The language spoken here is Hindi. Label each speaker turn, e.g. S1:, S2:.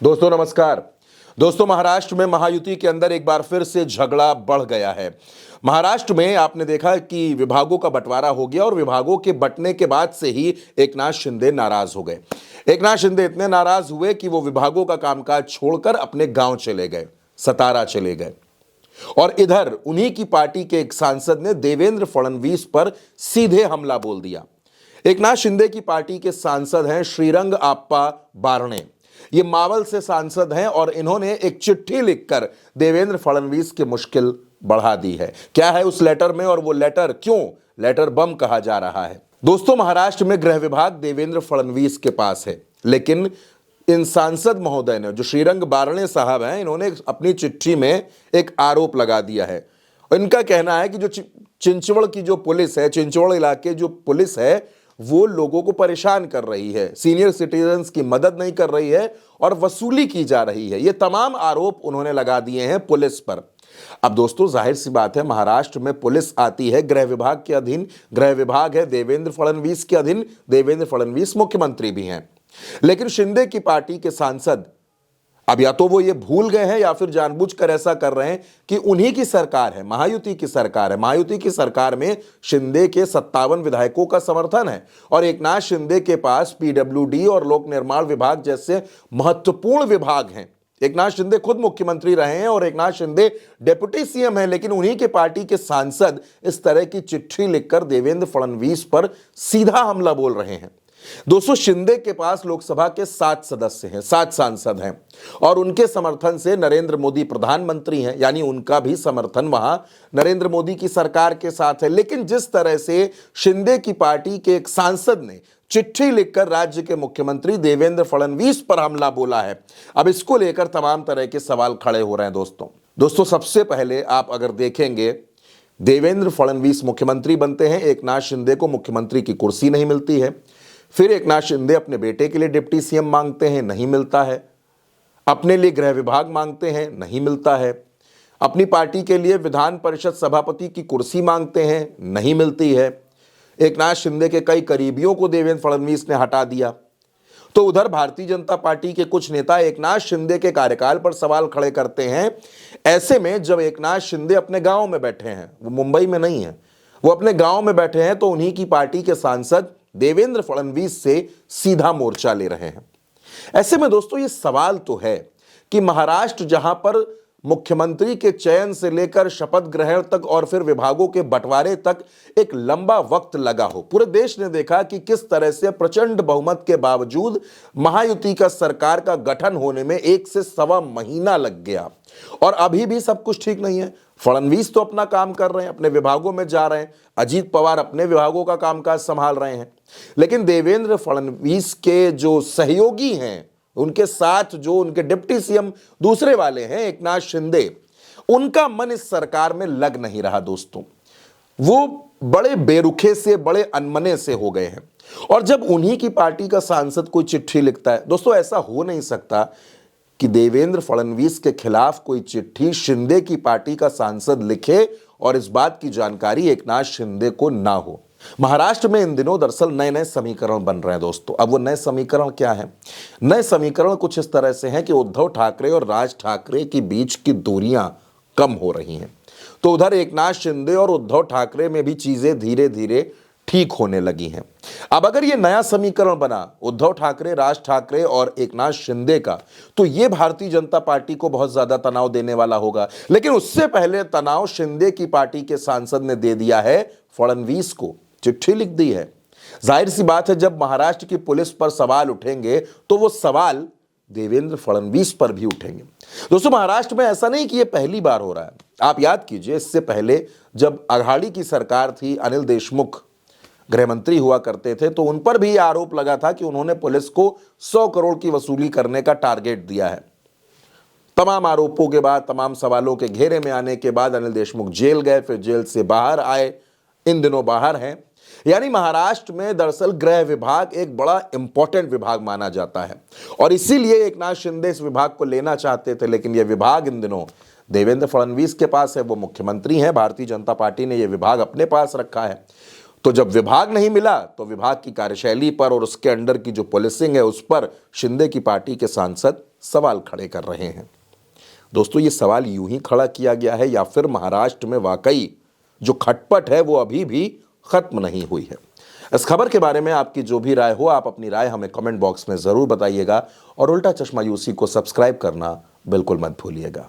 S1: दोस्तों नमस्कार। दोस्तों महाराष्ट्र में महायुति के अंदर एक बार फिर से झगड़ा बढ़ गया है। महाराष्ट्र में आपने देखा कि विभागों का बंटवारा हो गया और विभागों के बंटने के बाद से ही एकनाथ शिंदे नाराज हो गए। एकनाथ शिंदे इतने नाराज हुए कि वो विभागों का कामकाज छोड़कर अपने गांव चले गए, सतारा चले गए। और इधर उन्हीं की पार्टी के एक सांसद ने देवेंद्र फडणवीस पर सीधे हमला बोल दिया। एकनाथ शिंदे की पार्टी के सांसद हैं श्रीरंग आप्पा बारणे। ये मावल से सांसद हैं और इन्होंने एक चिट्ठी लिखकर देवेंद्र फडणवीस की मुश्किल बढ़ा दी है। क्या है उस लेटर में और वो लेटर क्यों लेटर बम कहा जा रहा है? दोस्तों महाराष्ट्र में गृह विभाग देवेंद्र फडणवीस के पास है, लेकिन इन सांसद महोदय ने, जो श्रीरंग बारणे साहब हैं, इन्होंने अपनी चिट्ठी में एक आरोप लगा दिया है। इनका कहना है कि जो चिंचवड़ की जो पुलिस है, चिंचवड़ इलाके जो पुलिस है, वो लोगों को परेशान कर रही है, सीनियर सिटीजन्स की मदद नहीं कर रही है और वसूली की जा रही है। ये तमाम आरोप उन्होंने लगा दिए हैं पुलिस पर। अब दोस्तों जाहिर सी बात है, महाराष्ट्र में पुलिस आती है गृह विभाग के अधीन, गृह विभाग है देवेंद्र फडणवीस के अधीन, देवेंद्र फडणवीस मुख्यमंत्री भी हैं। लेकिन शिंदे की पार्टी के सांसद अब या तो वो ये भूल गए हैं या फिर जानबूझकर ऐसा कर रहे हैं कि उन्हीं की सरकार है, महायुति की सरकार है। महायुति की सरकार में शिंदे के 57 विधायकों का समर्थन है और एकनाथ शिंदे के पास पीडब्ल्यूडी और लोक निर्माण विभाग जैसे महत्वपूर्ण विभाग हैं। एकनाथ शिंदे खुद मुख्यमंत्री रहे हैं और एकनाथ शिंदे डिप्टी सीएम हैं, लेकिन उन्हीं के पार्टी के सांसद इस तरह की चिट्ठी लिखकर देवेंद्र फडणवीस पर सीधा हमला बोल रहे हैं। दोस्तों शिंदे के पास लोकसभा के 7 सदस्य हैं, 7 सांसद हैं और उनके समर्थन से नरेंद्र मोदी प्रधानमंत्री हैं, यानी उनका भी समर्थन वहां नरेंद्र मोदी की सरकार के साथ है। लेकिन जिस तरह से शिंदे की पार्टी के एक सांसद ने चिट्ठी लिखकर राज्य के मुख्यमंत्री देवेंद्र फडणवीस पर हमला बोला है, अब इसको लेकर तमाम तरह के सवाल खड़े हो रहे हैं। दोस्तों सबसे पहले आप अगर देखेंगे, देवेंद्र फडणवीस मुख्यमंत्री बनते हैं, एकनाथ शिंदे को मुख्यमंत्री की कुर्सी नहीं मिलती है। फिर एकनाथ शिंदे अपने बेटे के लिए डिप्टी सीएम मांगते हैं, नहीं मिलता है। अपने लिए गृह विभाग मांगते हैं, नहीं मिलता है। अपनी पार्टी के लिए विधान परिषद सभापति की कुर्सी मांगते हैं, नहीं मिलती है। एकनाथ शिंदे के कई करीबियों को देवेंद्र फडणवीस ने हटा दिया। तो उधर भारतीय जनता पार्टी के कुछ नेता एकनाथ शिंदे के कार्यकाल पर सवाल खड़े करते हैं। ऐसे में जब एकनाथ शिंदे अपने गांव में बैठे हैं, वो मुंबई में नहीं है, वो अपने गांव में बैठे हैं, तो उन्हीं की पार्टी के सांसद देवेंद्र फडणवीस से सीधा मोर्चा ले रहे हैं। ऐसे में दोस्तों ये सवाल तो है कि महाराष्ट्र जहां पर मुख्यमंत्री के चयन से लेकर शपथ ग्रहण तक और फिर विभागों के बंटवारे तक एक लंबा वक्त लगा हो, पूरे देश ने देखा कि किस तरह से प्रचंड बहुमत के बावजूद महायुति का सरकार का गठन होने में 1 से सवा महीना लग गया और अभी भी सब कुछ ठीक नहीं है। फडणवीस तो अपना काम कर रहे हैं, अपने विभागों में जा रहे हैं, अजीत पवार अपने विभागों का कामकाज संभाल रहे हैं, लेकिन देवेंद्र फडणवीस के जो सहयोगी हैं, उनके साथ जो उनके डिप्टी सीएम दूसरे वाले हैं एकनाथ शिंदे, उनका मन इस सरकार में लग नहीं रहा। दोस्तों वो बड़े बेरुखे से, बड़े अनमने से हो गए हैं। और जब उन्हीं की पार्टी का सांसद कोई चिट्ठी लिखता है, दोस्तों ऐसा हो नहीं सकता कि देवेंद्र फडणवीस के खिलाफ कोई चिट्ठी शिंदे की पार्टी का सांसद लिखे और इस बात की जानकारी एकनाथ शिंदे को ना हो। महाराष्ट्र में इन दिनों दरअसल नए नए समीकरण बन रहे हैं दोस्तों। अब वो नए समीकरण क्या है? नए समीकरण कुछ इस तरह से हैं कि उद्धव ठाकरे और राज ठाकरे के बीच की दूरियां कम हो रही हैं। तो उधर एकनाथ शिंदे और उद्धव ठाकरे में भी चीजें धीरे धीरे ठीक होने लगी हैं। अब अगर ये नया समीकरण बना उद्धव ठाकरे, राज ठाकरे और एकनाथ शिंदे का, तो ये भारतीय जनता पार्टी को बहुत ज्यादा तनाव देने वाला होगा। लेकिन उससे पहले तनाव शिंदे की पार्टी के सांसद ने दे दिया है फडणवीस को, चिट्ठी लिख दी है। जाहिर सी बात है, जब महाराष्ट्र की पुलिस पर सवाल उठेंगे तो वो सवाल देवेंद्र फडणवीस पर भी उठेंगे। दोस्तों महाराष्ट्र में ऐसा नहीं कि ये पहली बार हो रहा है। आप याद कीजिए, इससे पहले जब अघाड़ी की सरकार थी, अनिल देशमुख गृह मंत्री हुआ करते थे, तो उन पर भी आरोप लगा था कि उन्होंने पुलिस को 100 करोड़ की वसूली करने का टारगेट दिया है। तमाम आरोपों के बाद, तमाम सवालों के घेरे में आने के बाद अनिल देशमुख जेल गए, फिर जेल से बाहर आए, इन दिनों बाहर हैं। यानी महाराष्ट्र में दरअसल गृह विभाग एक बड़ा इंपॉर्टेंट विभाग माना जाता है और इसीलिए एकनाथ शिंदे इस विभाग को लेना चाहते थे। लेकिन यह विभाग इन दिनों देवेंद्र फडणवीस के पास है, वो मुख्यमंत्री हैं, भारतीय जनता पार्टी ने यह विभाग अपने पास रखा है। तो जब विभाग नहीं मिला तो विभाग की कार्यशैली पर और उसके अंडर की जो पुलिसिंग है उस पर शिंदे की पार्टी के सांसद सवाल खड़े कर रहे हैं। दोस्तों, ये सवाल यूं ही खड़ा किया गया है या फिर महाराष्ट्र में वाकई जो खटपट है वो अभी भी खत्म नहीं हुई है? इस खबर के बारे में आपकी जो भी राय हो, आप अपनी राय हमें कमेंट बॉक्स में जरूर बताइएगा और उल्टा चश्मा यूसी को सब्सक्राइब करना बिल्कुल मत भूलिएगा।